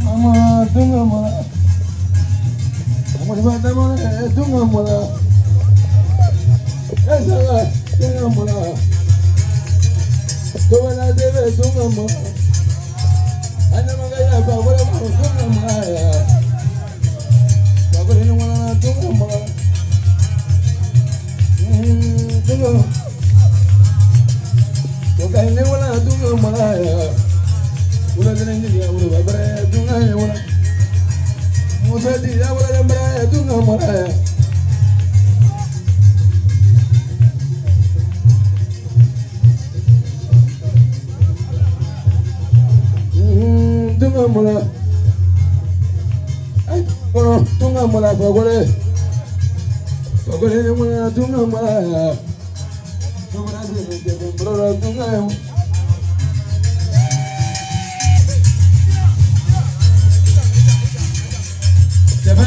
Mama, tunga mala. Mama, tunga mala. Esa, tunga mala. Toda debe tunga mala. Ana magaya ba wala mo tunga mala. Bagay ni mala tunga mala. Tunga. Bagay ni wala tunga mala. Wala din niya wala babare tunga wala. Musa di wala babare tunga mala. Tunga mala. Ay, kono tunga mala bagore. Bagore ni mala tunga mala. Tunga di bro tunga. Jabe.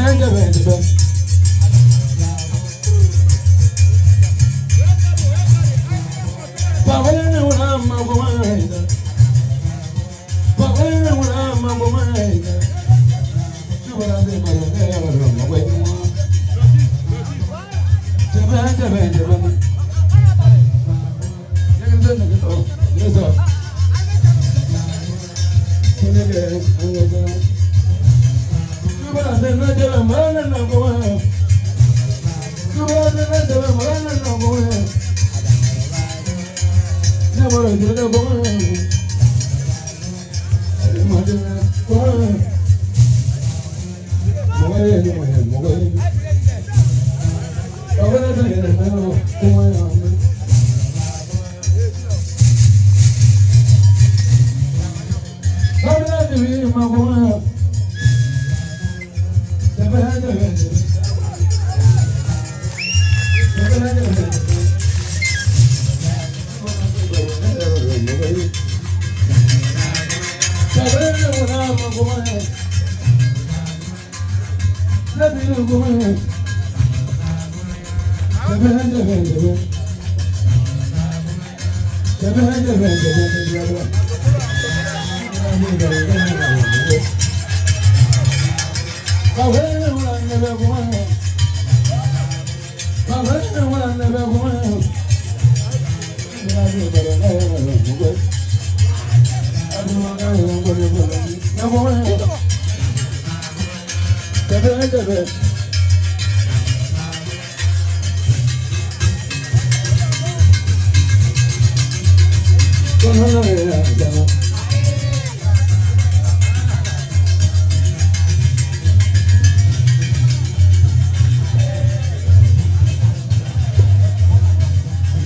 Pagale una magomaida. Pagale una magomaida. Subara de magale magomaida. Jabe. Neza.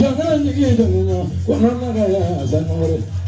Jangan dikit dengan konon nagaya sanore.